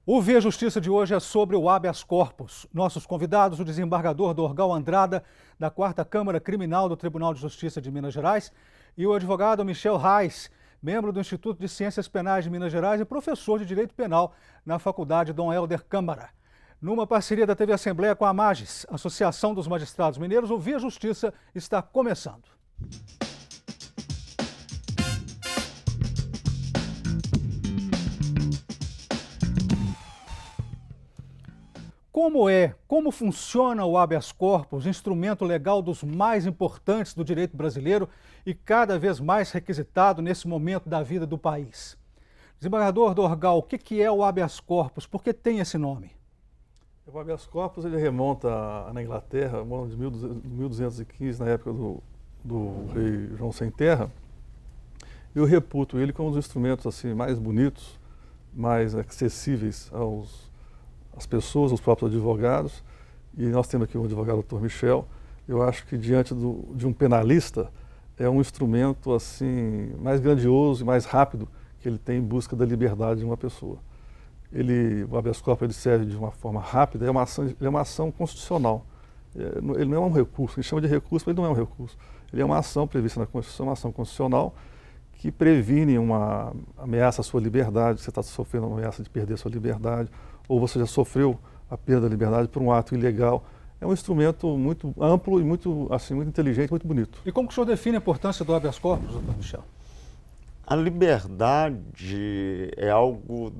O Via Justiça de hoje é sobre o habeas corpus. Nossos convidados, o desembargador Dorgal Andrada, da 4ª Câmara Criminal do Tribunal de Justiça de Minas Gerais, e o advogado Michel Reis, membro do Instituto de Ciências Penais de Minas Gerais e professor de Direito Penal na Faculdade Dom Helder Câmara. Numa parceria da TV Assembleia com a AMAGES, Associação dos Magistrados Mineiros, o Via Justiça está começando. Como funciona o habeas corpus, instrumento legal dos mais importantes do direito brasileiro e cada vez mais requisitado nesse momento da vida do país? Desembargador Dorgal, o que é o habeas corpus? Por que tem esse nome? O habeas corpus ele remonta na Inglaterra, no ano de 1215, na época do rei João Sem Terra. Eu reputo ele como um dos instrumentos assim, mais bonitos, mais acessíveis às pessoas, aos próprios advogados, e nós temos aqui o advogado Dr. Michel. Eu acho que diante de um penalista é um instrumento assim mais grandioso e mais rápido que ele tem em busca da liberdade de uma pessoa. O habeas corpus ele serve de uma forma rápida, ele é uma ação constitucional. Ele não é um recurso, a gente chama de recurso, mas ele não é um recurso. Ele é uma ação prevista na Constituição, uma ação constitucional que previne uma ameaça à sua liberdade, você está sofrendo uma ameaça de perder a sua liberdade, ou você já sofreu a perda da liberdade por um ato ilegal. É um instrumento muito amplo e muito inteligente, muito bonito. E como que o senhor define a importância do habeas corpus, doutor Michel? A liberdade é algo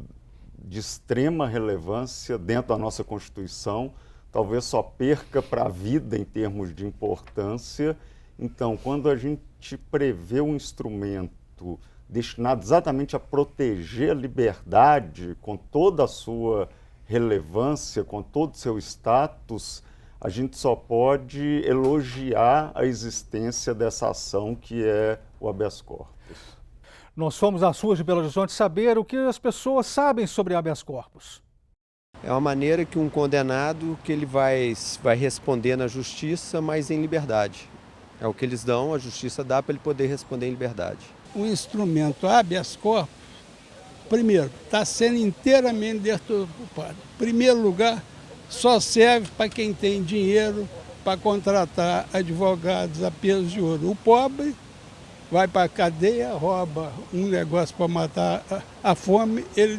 de extrema relevância dentro da nossa Constituição, talvez só perca para a vida em termos de importância. Então, quando a gente prevê um instrumento destinado exatamente a proteger a liberdade com toda a sua relevância, com todo o seu status, a gente só pode elogiar a existência dessa ação que é o habeas corpus. Nós fomos às ruas de Belo Horizonte saber o que as pessoas sabem sobre habeas corpus. É uma maneira que um condenado que ele vai responder na justiça, mas em liberdade. É o que eles dão, a justiça dá para ele poder responder em liberdade. O instrumento habeas corpus, primeiro, está sendo inteiramente desocupado. Em primeiro lugar, só serve para quem tem dinheiro para contratar advogados a peso de ouro. O pobre vai para a cadeia, rouba um negócio para matar a fome, ele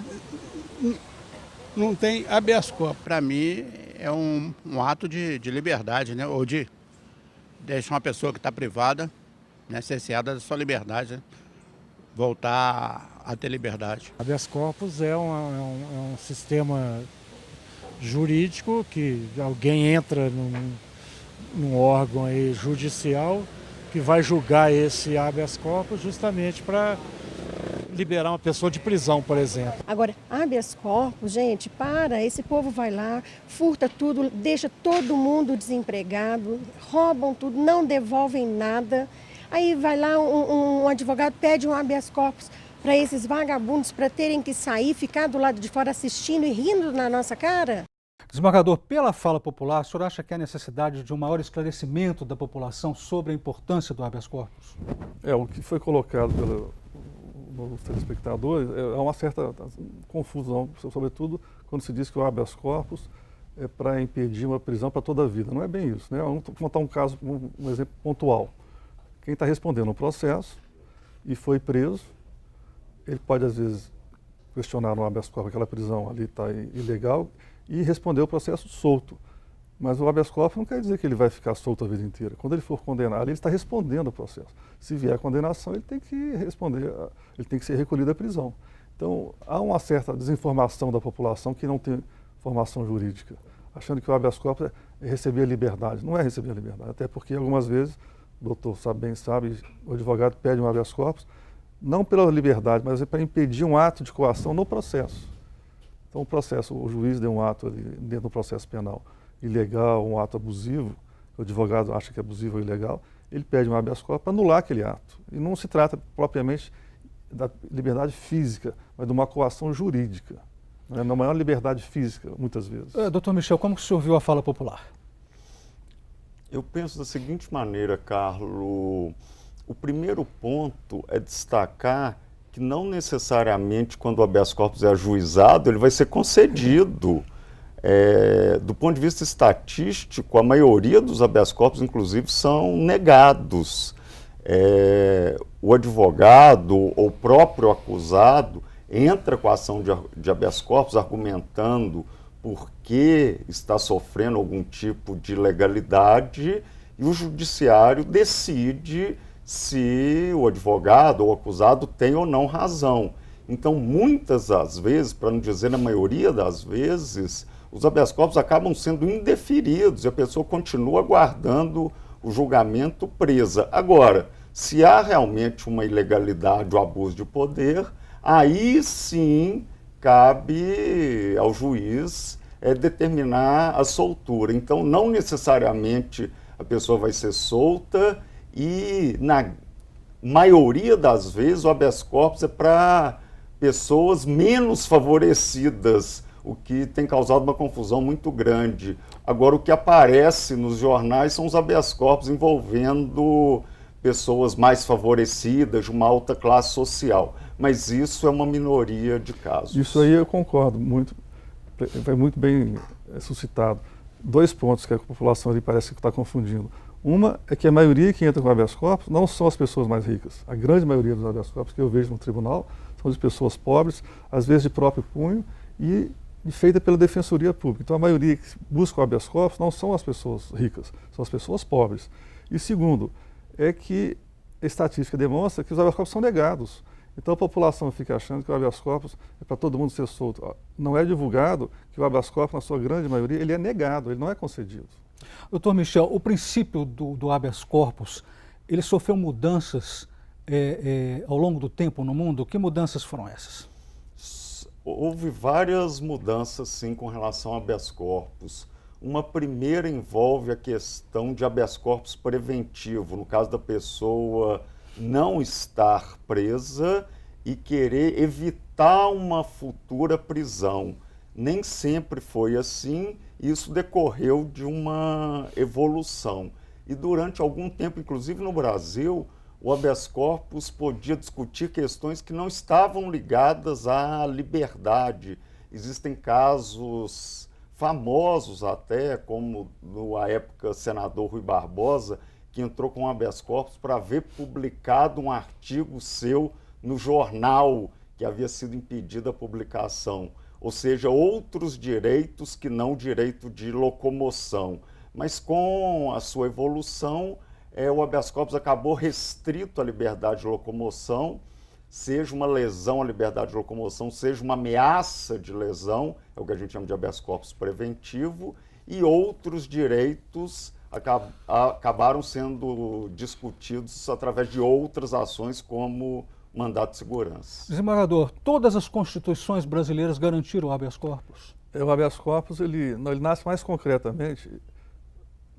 não tem habeas corpus. Para mim, é um ato de liberdade, né? Ou de deixar uma pessoa que está privada, né, cerceada da sua liberdade, né, voltar a ter liberdade. Habeas corpus é um sistema jurídico que alguém entra num órgão aí judicial que vai julgar esse habeas corpus justamente para liberar uma pessoa de prisão, por exemplo. Agora, habeas corpus, gente, esse povo vai lá, furta tudo, deixa todo mundo desempregado, roubam tudo, não devolvem nada. Aí vai lá um advogado, pede um habeas corpus para esses vagabundos, para terem que sair, ficar do lado de fora assistindo e rindo na nossa cara. Desembargador, pela fala popular, o senhor acha que há necessidade de um maior esclarecimento da população sobre a importância do habeas corpus? O que foi colocado pelos telespectadores é uma certa confusão, sobretudo quando se diz que o habeas corpus é para impedir uma prisão para toda a vida. Não é bem isso, né? Vamos contar um caso, um exemplo pontual. Quem está respondendo um processo e foi preso, ele pode às vezes questionar no habeas corpus, aquela prisão ali está ilegal, e responder o processo solto. Mas o habeas corpus não quer dizer que ele vai ficar solto a vida inteira. Quando ele for condenado, ele está respondendo ao processo. Se vier a condenação, ele tem que responder, ele tem que ser recolhido à prisão. Então, há uma certa desinformação da população que não tem formação jurídica, achando que o habeas corpus é receber a liberdade. Não é receber a liberdade, até porque algumas vezes, o doutor sabe, o advogado pede um habeas corpus, não pela liberdade, mas é para impedir um ato de coação no processo. Então, o juiz deu um ato ali dentro do processo penal ilegal, um ato abusivo, o advogado acha que é abusivo ou ilegal, ele pede um habeas corpus para anular aquele ato. E não se trata propriamente da liberdade física, mas de uma coação jurídica. Né? Não é uma liberdade física, muitas vezes. Doutor Michel, como que o senhor viu a fala popular? Eu penso da seguinte maneira, Carlos. O primeiro ponto é destacar que não necessariamente quando o habeas corpus é ajuizado, ele vai ser concedido. Do ponto de vista estatístico, a maioria dos habeas corpus, inclusive, são negados. O advogado ou o próprio acusado entra com a ação de habeas corpus argumentando por que está sofrendo algum tipo de ilegalidade e o judiciário decide se o advogado ou o acusado tem ou não razão. Então, muitas das vezes, para não dizer na maioria das vezes, os habeas corpus acabam sendo indeferidos e a pessoa continua aguardando o julgamento presa. Agora, se há realmente uma ilegalidade ou abuso de poder, aí sim cabe ao juiz determinar a soltura. Então, não necessariamente a pessoa vai ser solta e, na maioria das vezes, o habeas corpus é para pessoas menos favorecidas, o que tem causado uma confusão muito grande. Agora, o que aparece nos jornais são os habeas corpus envolvendo pessoas mais favorecidas, de uma alta classe social. Mas isso é uma minoria de casos. Isso aí eu concordo, foi muito bem suscitado. 2 pontos que a população ali parece que está confundindo. Uma é que a maioria que entra com habeas corpus não são as pessoas mais ricas. A grande maioria dos habeas corpus que eu vejo no tribunal são de pessoas pobres, às vezes de próprio punho e feita pela Defensoria Pública. Então a maioria que busca o habeas corpus não são as pessoas ricas, são as pessoas pobres. E segundo, é que a estatística demonstra que os habeas corpus são negados. Então a população fica achando que o habeas corpus é para todo mundo ser solto. Não é divulgado que o habeas corpus, na sua grande maioria, ele é negado, ele não é concedido. Doutor Michel, o princípio do habeas corpus, ele sofreu mudanças ao longo do tempo no mundo? Que mudanças foram essas? Houve várias mudanças, sim, com relação ao habeas corpus. Uma primeira envolve a questão de habeas corpus preventivo, no caso da pessoa não estar presa e querer evitar uma futura prisão. Nem sempre foi assim, isso decorreu de uma evolução. E durante algum tempo, inclusive no Brasil, o habeas corpus podia discutir questões que não estavam ligadas à liberdade. Existem casos famosos até, como na época senador Rui Barbosa, que entrou com habeas corpus para ver publicado um artigo seu no jornal que havia sido impedida a publicação. Ou seja, outros direitos que não o direito de locomoção. Mas com a sua evolução, o habeas corpus acabou restrito à liberdade de locomoção, seja uma lesão à liberdade de locomoção, seja uma ameaça de lesão, é o que a gente chama de habeas corpus preventivo, e outros direitos acabaram sendo discutidos através de outras ações, como mandato de segurança. Desembargador, todas as constituições brasileiras garantiram o habeas corpus? O habeas corpus, ele nasce mais concretamente,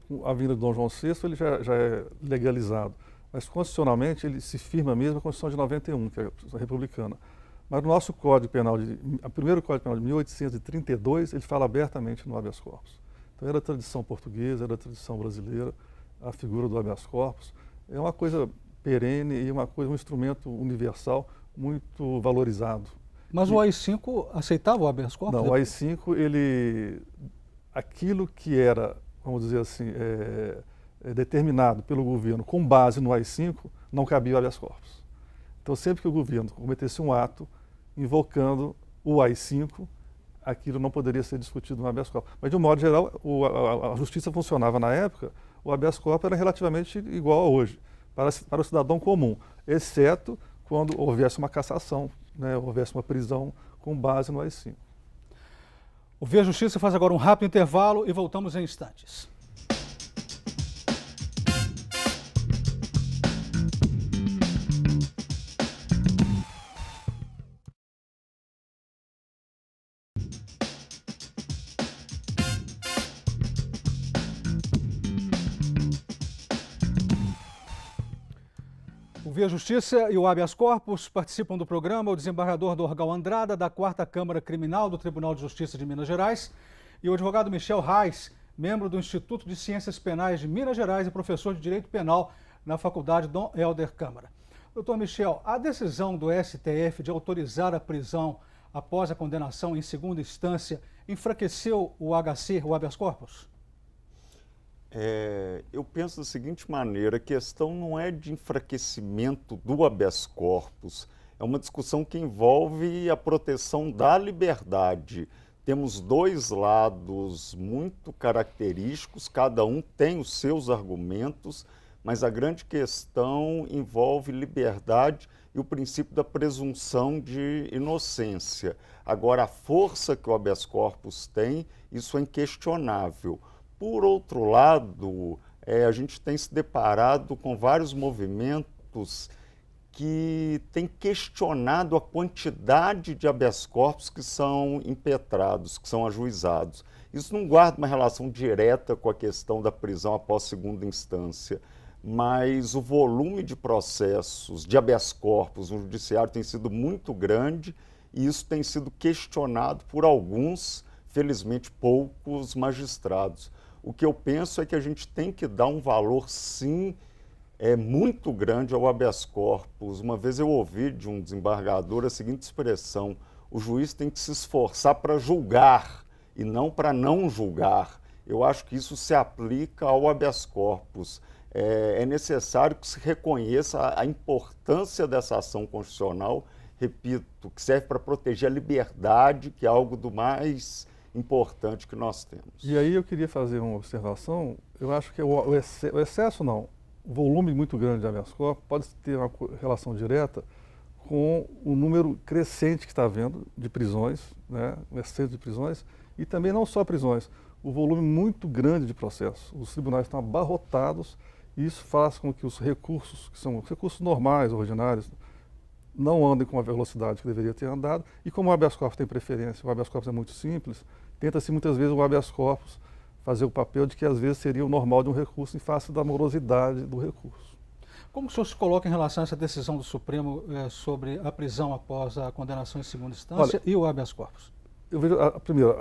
com a vinda de Dom João VI, ele já é legalizado. Mas constitucionalmente ele se firma mesmo a Constituição de 91, que é a republicana. Mas no nosso Código Penal, o primeiro Código Penal de 1832, ele fala abertamente no habeas corpus. Então era a tradição portuguesa, era a tradição brasileira, a figura do habeas corpus. É uma coisa perene e um instrumento universal muito valorizado. Mas o AI-5 aceitava o habeas corpus? Não, o AI-5, aquilo que era, vamos dizer assim, determinado pelo governo com base no AI-5, não cabia o habeas corpus. Então, sempre que o governo cometesse um ato invocando o AI-5, aquilo não poderia ser discutido no habeas corpus. Mas, de um modo geral, a justiça funcionava na época, o habeas corpus era relativamente igual a hoje, para o cidadão comum, exceto quando houvesse uma cassação, né, houvesse uma prisão com base no AI-5. O Via Justiça faz agora um rápido intervalo e voltamos em instantes. O Via Justiça e o habeas corpus participam do programa o desembargador Dorgal Andrada, da 4ª Câmara Criminal do Tribunal de Justiça de Minas Gerais, e o advogado Michel Reis, membro do Instituto de Ciências Penais de Minas Gerais e professor de Direito Penal na Faculdade Dom Helder Câmara. Doutor Michel, a decisão do STF de autorizar a prisão após a condenação em segunda instância enfraqueceu o HC, o habeas corpus? Eu penso da seguinte maneira, a questão não é de enfraquecimento do habeas corpus, é uma discussão que envolve a proteção da liberdade. Temos dois lados muito característicos, cada um tem os seus argumentos, mas a grande questão envolve liberdade e o princípio da presunção de inocência. Agora, a força que o habeas corpus tem, isso é inquestionável. Por outro lado, a gente tem se deparado com vários movimentos que têm questionado a quantidade de habeas corpus que são impetrados, que são ajuizados. Isso não guarda uma relação direta com a questão da prisão após segunda instância, mas o volume de processos de habeas corpus no judiciário tem sido muito grande e isso tem sido questionado por alguns, felizmente poucos, magistrados. O que eu penso é que a gente tem que dar um valor, sim, muito grande ao habeas corpus. Uma vez eu ouvi de um desembargador a seguinte expressão: o juiz tem que se esforçar para julgar e não para não julgar. Eu acho que isso se aplica ao habeas corpus. É necessário que se reconheça a importância dessa ação constitucional, repito, que serve para proteger a liberdade, que é algo do mais importante que nós temos. E aí eu queria fazer uma observação. Eu acho que o excesso não, o volume muito grande de habeas corpus pode ter uma relação direta com o número crescente que está havendo de prisões, né, o excesso de prisões, e também não só prisões, o volume muito grande de processos. Os tribunais estão abarrotados e isso faz com que os recursos, que são recursos normais, ordinários, não andem com a velocidade que deveria ter andado. E como o habeas corpus tem preferência, o habeas corpus é muito simples, tenta-se muitas vezes o habeas corpus fazer o papel de que às vezes seria o normal de um recurso em face da morosidade do recurso. Como o senhor se coloca em relação a essa decisão do Supremo sobre a prisão após a condenação em segunda instância e o habeas corpus? Eu vejo, primeiro,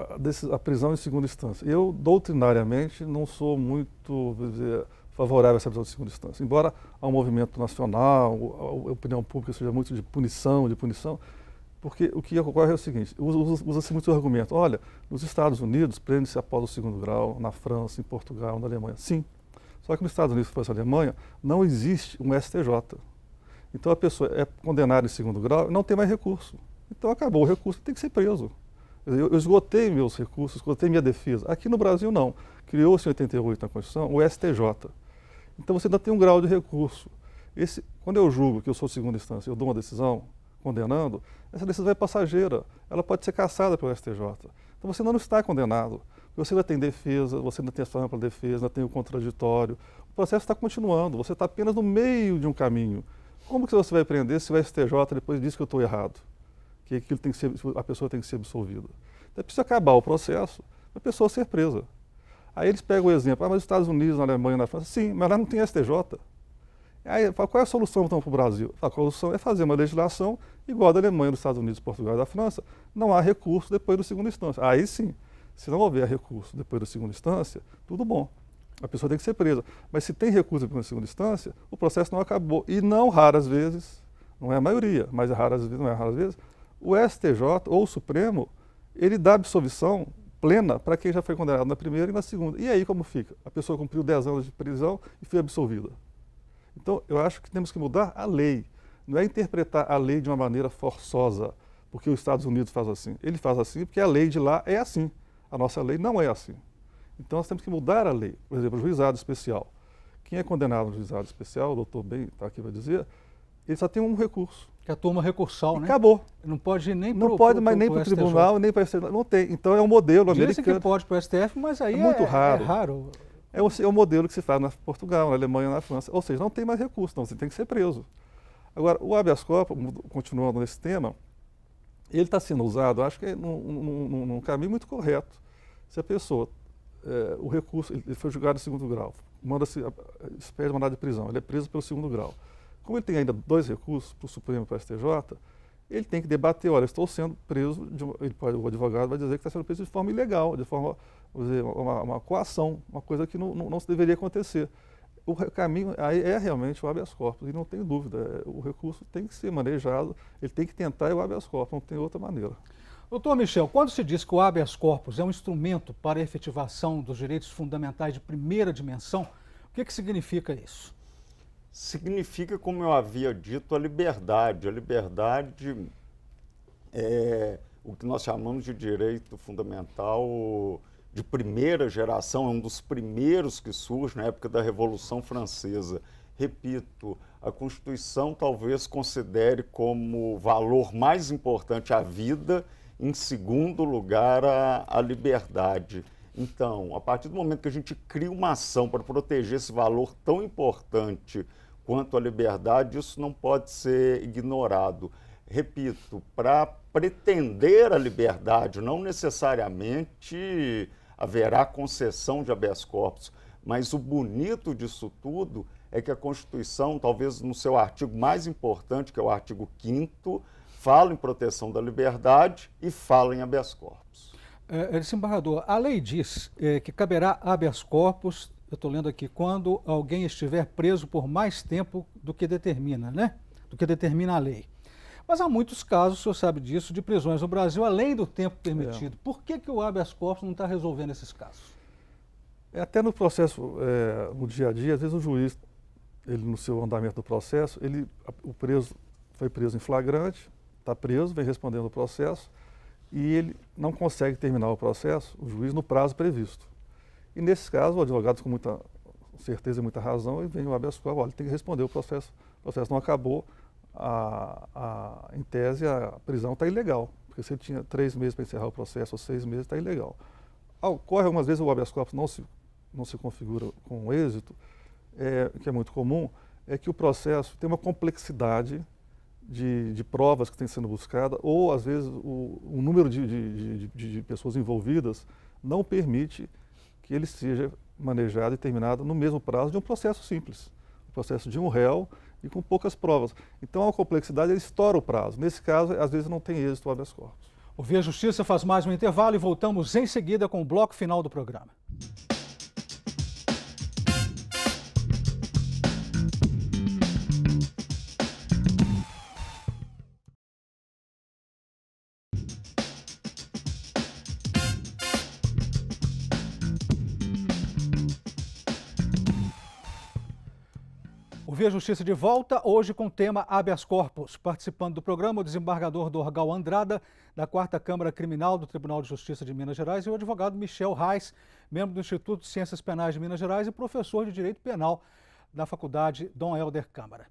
a prisão em segunda instância. Eu, doutrinariamente, não sou muito, vou dizer, favorável a essa prisão de segunda instância. Embora há um movimento nacional, a opinião pública seja muito de punição, porque o que ocorre é o seguinte: usa-se muito o argumento, olha, nos Estados Unidos prende-se após o segundo grau, na França, em Portugal, na Alemanha. Sim, só que nos Estados Unidos, França e Alemanha, não existe um STJ. Então a pessoa é condenada em segundo grau e não tem mais recurso. Então acabou o recurso, tem que ser preso. Eu esgotei meus recursos, esgotei minha defesa. Aqui no Brasil não. Criou-se em 88 na Constituição o STJ. Então você ainda tem um grau de recurso. Quando eu julgo que eu sou segunda instância, eu dou uma decisão condenando, essa decisão é passageira. Ela pode ser cassada pelo STJ. Então você não está condenado. Você ainda tem defesa, você ainda tem a ampla defesa, ainda tem o contraditório. O processo está continuando. Você está apenas no meio de um caminho. Como que você vai prender se o STJ depois diz que eu estou errado? Que aquilo tem que ser, a pessoa tem que ser absolvida. Então é preciso acabar o processo para a pessoa ser presa. Aí eles pegam o exemplo, mas os Estados Unidos, na Alemanha, na França, sim, mas lá não tem STJ. Aí qual é a solução então para o Brasil? A solução é fazer uma legislação igual a da Alemanha, dos Estados Unidos, Portugal e da França. Não há recurso depois da segunda instância. Aí sim, se não houver recurso depois da segunda instância, tudo bom. A pessoa tem que ser presa. Mas se tem recurso depois da segunda instância, o processo não acabou. E não raras vezes, não é a maioria, mas não é raras vezes, o STJ ou o Supremo, ele dá absolvição plena para quem já foi condenado na primeira e na segunda. E aí como fica? A pessoa cumpriu 10 anos de prisão e foi absolvida. Então eu acho que temos que mudar a lei. Não é interpretar a lei de uma maneira forçosa, porque os Estados Unidos faz assim. Ele faz assim porque a lei de lá é assim. A nossa lei não é assim. Então nós temos que mudar a lei. Por exemplo, o juizado especial. Quem é condenado no juizado especial, o doutor bem está aqui vai dizer, ele só tem um recurso. Que é a turma recursal, né? Acabou. Não pode ir nem para o Não pode mais nem para o tribunal, nem para o STJ. Não tem. Então é um modelo americano. Dizem que pode para o STF, mas aí é muito raro. É raro. É o modelo que se faz na Portugal, na Alemanha, na França. Ou seja, não tem mais recurso, então você tem que ser preso. Agora, o habeas corpus, continuando nesse tema, ele está sendo usado, acho que num caminho muito correto. Se a pessoa, o recurso, ele foi julgado em segundo grau, pede mandado de prisão, ele é preso pelo segundo grau. Como ele tem ainda 2 recursos para o Supremo e para o STJ, ele tem que debater, olha, estou sendo preso, o advogado vai dizer que está sendo preso de forma ilegal, de forma vamos dizer, uma coação, uma coisa que não se deveria acontecer. O caminho aí é realmente o habeas corpus, e não tem dúvida, o recurso tem que ser manejado, ele tem que tentar o habeas corpus, não tem outra maneira. Doutor Michel, quando se diz que o habeas corpus é um instrumento para a efetivação dos direitos fundamentais de primeira dimensão, o que significa isso? Significa, como eu havia dito, a liberdade. A liberdade é o que nós chamamos de direito fundamental de primeira geração, é um dos primeiros que surge na época da Revolução Francesa. Repito, a Constituição talvez considere como valor mais importante a vida, em segundo lugar a liberdade. Então, a partir do momento que a gente cria uma ação para proteger esse valor tão importante quanto a liberdade, isso não pode ser ignorado. Repito, para pretender a liberdade, não necessariamente haverá concessão de habeas corpus, mas o bonito disso tudo é que a Constituição, talvez no seu artigo mais importante, que é o artigo 5º, fala em proteção da liberdade e fala em habeas corpus. Desembargador, a lei diz que caberá habeas corpus, eu estou lendo aqui, quando alguém estiver preso por mais tempo do que determina, né? Do que determina a lei. Mas há muitos casos, o senhor sabe disso, de prisões no Brasil, além do tempo permitido. Por que o habeas corpus não está resolvendo esses casos? Até no processo, no dia a dia, às vezes o juiz, ele no seu andamento do processo, o preso foi preso em flagrante, está preso, vem respondendo o processo, e ele não consegue terminar o processo, o juiz, no prazo previsto. E nesses casos, o advogado, com muita certeza e muita razão, ele vem o habeas corpus, olha, ele tem que responder o processo não acabou, em tese a prisão está ilegal, porque se ele tinha 3 meses para encerrar o processo, ou 6 meses, está ilegal. Ocorre algumas vezes o habeas corpus não se configura com êxito, que é muito comum, é que o processo tem uma complexidade de provas que tem sendo buscada, ou às vezes o número de pessoas envolvidas não permite que ele seja manejado e terminado no mesmo prazo de um processo simples, o processo de um réu e com poucas provas. Então a complexidade estoura o prazo. Nesse caso, às vezes não tem êxito o habeas corpus. O Via Justiça faz mais um intervalo e voltamos em seguida com o bloco final do programa. O Via Justiça de volta, hoje com o tema habeas corpus. Participando do programa, o desembargador Dorgal Andrada, da 4ª Câmara Criminal do Tribunal de Justiça de Minas Gerais, e o advogado Michel Reis, membro do Instituto de Ciências Penais de Minas Gerais e professor de Direito Penal da Faculdade Dom Helder Câmara.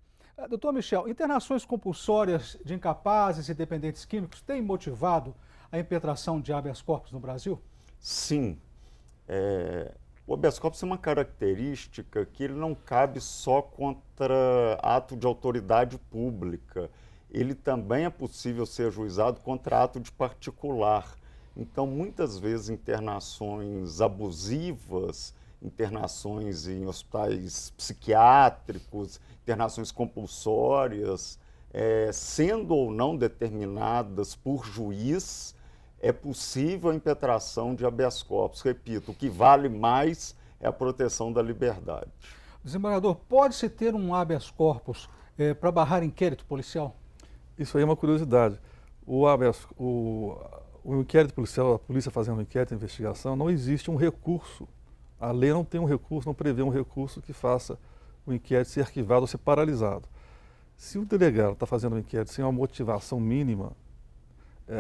Doutor Michel, internações compulsórias de incapazes e dependentes químicos têm motivado a impetração de habeas corpus no Brasil? Sim. O habeas corpus é uma característica que ele não cabe só contra ato de autoridade pública. Ele também é possível ser ajuizado contra ato de particular. Então, muitas vezes, internações abusivas, internações em hospitais psiquiátricos, internações compulsórias, sendo ou não determinadas por juiz, é possível a impetração de habeas corpus. Repito, o que vale mais é a proteção da liberdade. Desembargador, pode-se ter um habeas corpus para barrar inquérito policial? Isso aí é uma curiosidade. O inquérito policial, a polícia fazendo um inquérito, investigação, não existe um recurso. A lei não tem um recurso, não prevê um recurso que faça o inquérito ser arquivado ou ser paralisado. Se o delegado está fazendo um inquérito sem uma motivação mínima,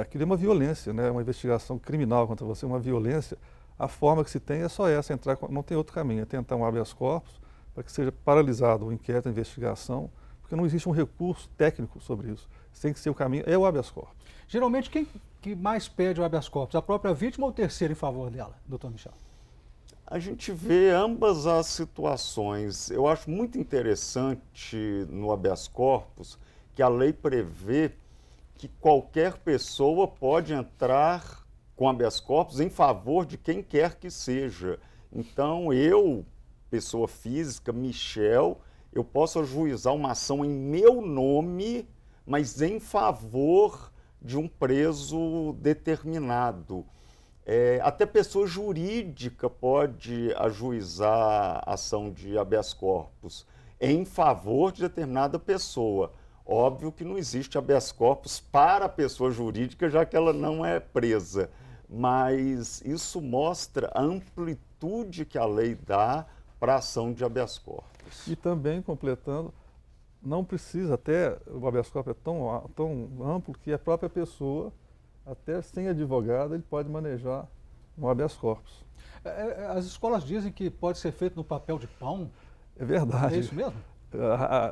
aquilo é uma violência, né? Uma investigação criminal contra você, uma violência. A forma que se tem é só essa, não tem outro caminho, é tentar um habeas corpus para que seja paralisado o inquérito, a investigação, porque não existe um recurso técnico sobre isso. Tem que ser o caminho, é o habeas corpus. Geralmente, quem que mais pede o habeas corpus? A própria vítima ou o terceiro em favor dela, doutor Michel? A gente vê ambas as situações. Eu acho muito interessante no habeas corpus que a lei prevê que qualquer pessoa pode entrar com habeas corpus em favor de quem quer que seja. Então, eu, pessoa física, Michel, eu posso ajuizar uma ação em meu nome, mas em favor de um preso determinado. Até pessoa jurídica pode ajuizar ação de habeas corpus em favor de determinada pessoa. Óbvio que não existe habeas corpus para a pessoa jurídica, já que ela não é presa. Mas isso mostra a amplitude que a lei dá para a ação de habeas corpus. E também, completando, não precisa até, o habeas corpus é tão amplo que a própria pessoa, até sem advogado, ele pode manejar um habeas corpus. As escolas dizem que pode ser feito no papel de pão. É verdade. É isso mesmo?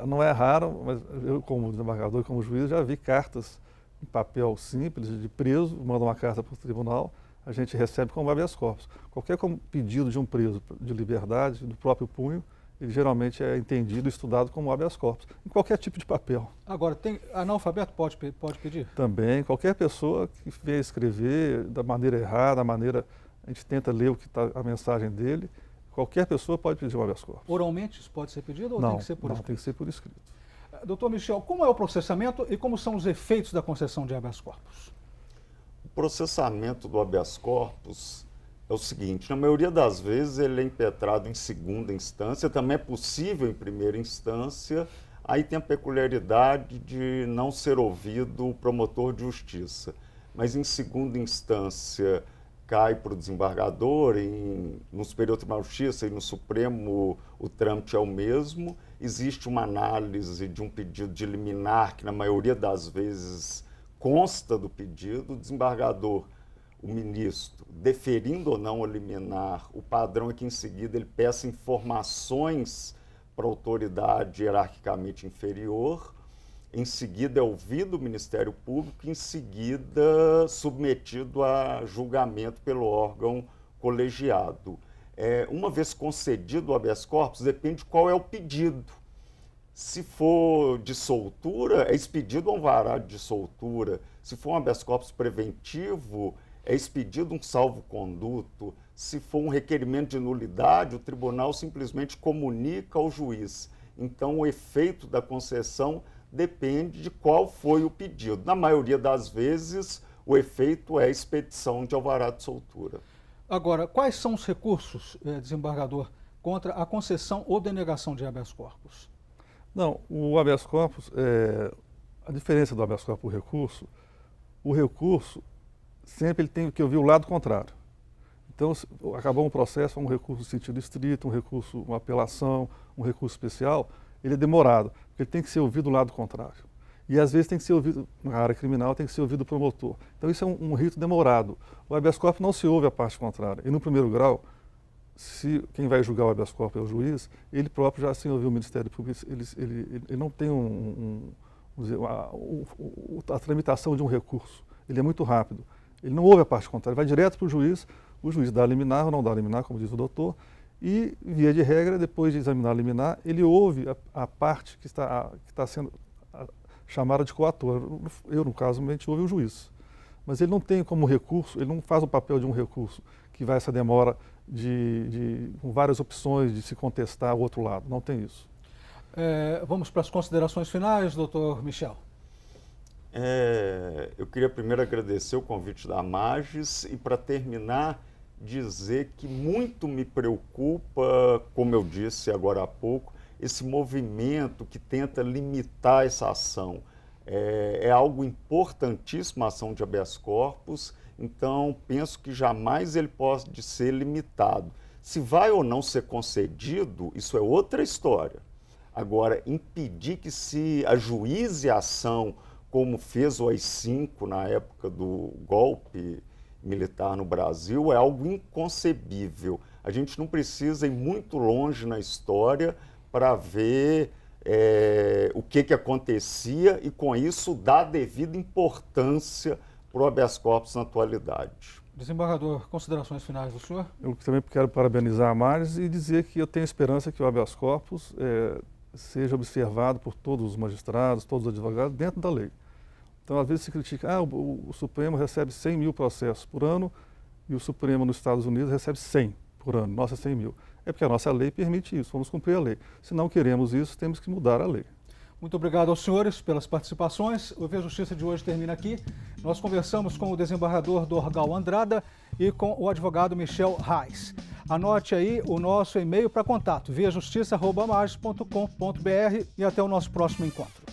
Não é raro, mas eu, como desembargador e como juiz, já vi cartas em papel simples de preso, manda uma carta para o tribunal, a gente recebe como habeas corpus. Qualquer pedido de um preso de liberdade, do próprio punho, ele geralmente é entendido e estudado como habeas corpus, em qualquer tipo de papel. Agora, analfabeto pode pedir? Também, qualquer pessoa que venha escrever da maneira errada, a gente tenta ler o que está a mensagem dele, qualquer pessoa pode pedir um habeas corpus. Oralmente isso pode ser pedido ou Não, tem que ser por não, escrito? tem que ser por escrito. Doutor Michel, como é o processamento e como são os efeitos da concessão de habeas corpus? O processamento do habeas corpus é o seguinte, na maioria das vezes ele é impetrado em segunda instância, também é possível em primeira instância, aí tem a peculiaridade de não ser ouvido o promotor de justiça, mas em segunda instância cai para o desembargador, no Superior Tribunal de Justiça e no Supremo o trâmite é o mesmo, existe uma análise de um pedido de liminar que na maioria das vezes consta do pedido, o desembargador, o ministro, deferindo ou não o liminar, o padrão é que em seguida ele peça informações para a autoridade hierarquicamente inferior, em seguida é ouvido o Ministério Público, em seguida submetido a julgamento pelo órgão colegiado. Uma vez concedido o habeas corpus, depende de qual é o pedido. Se for de soltura, é expedido um alvará de soltura. Se for um habeas corpus preventivo, é expedido um salvo-conduto. Se for um requerimento de nulidade, o tribunal simplesmente comunica ao juiz. Então, o efeito da concessão depende de qual foi o pedido. Na maioria das vezes, o efeito é a expedição de alvará de soltura. Agora, quais são os recursos, desembargador, contra a concessão ou denegação de habeas corpus? Não, o habeas corpus, a diferença do habeas corpus para o recurso sempre ele tem que ouvir o lado contrário. Então, acabou um processo, um recurso no sentido estrito, uma apelação, um recurso especial, ele é demorado, porque ele tem que ser ouvido do lado contrário. E às vezes tem que ser ouvido, na área criminal, tem que ser ouvido o promotor. Então isso é um rito demorado. O habeas corpus não se ouve a parte contrária. E no primeiro grau, se quem vai julgar o habeas corpus é o juiz, ele próprio já sem ouvir o Ministério Público, ele não tem a tramitação de um recurso. Ele é muito rápido. Ele não ouve a parte contrária, vai direto para o juiz dá liminar ou não dá liminar, como diz o doutor, e, via de regra, depois de examinar a liminar, ele ouve a parte que está sendo chamada de coator. No caso, a gente ouve o juiz. Mas ele não tem como recurso, ele não faz o papel de um recurso que vai essa demora com várias opções de se contestar o outro lado. Não tem isso. Vamos para as considerações finais, doutor Michel. Eu queria primeiro agradecer o convite da Magis e, para terminar, dizer que muito me preocupa, como eu disse agora há pouco, esse movimento que tenta limitar essa ação. É algo importantíssimo a ação de habeas corpus, então penso que jamais ele pode ser limitado. Se vai ou não ser concedido, isso é outra história. Agora, impedir que se ajuize a ação, como fez o AI-5 na época do golpe militar no Brasil, é algo inconcebível. A gente não precisa ir muito longe na história para ver o que acontecia e, com isso, dar devida importância para o habeas corpus na atualidade. Desembargador, considerações finais do senhor? Eu também quero parabenizar a Magis e dizer que eu tenho esperança que o habeas corpus seja observado por todos os magistrados, todos os advogados, dentro da lei. Então, às vezes se critica, o Supremo recebe 100 mil processos por ano e o Supremo nos Estados Unidos recebe 100 por ano, nossa 100 mil. É porque a nossa lei permite isso, vamos cumprir a lei. Se não queremos isso, temos que mudar a lei. Muito obrigado aos senhores pelas participações. O Via Justiça de hoje termina aqui. Nós conversamos com o desembargador Dorgal Andrada e com o advogado Michel Reis. Anote aí o nosso e-mail para contato, viajustiça@mage.com.br, e até o nosso próximo encontro.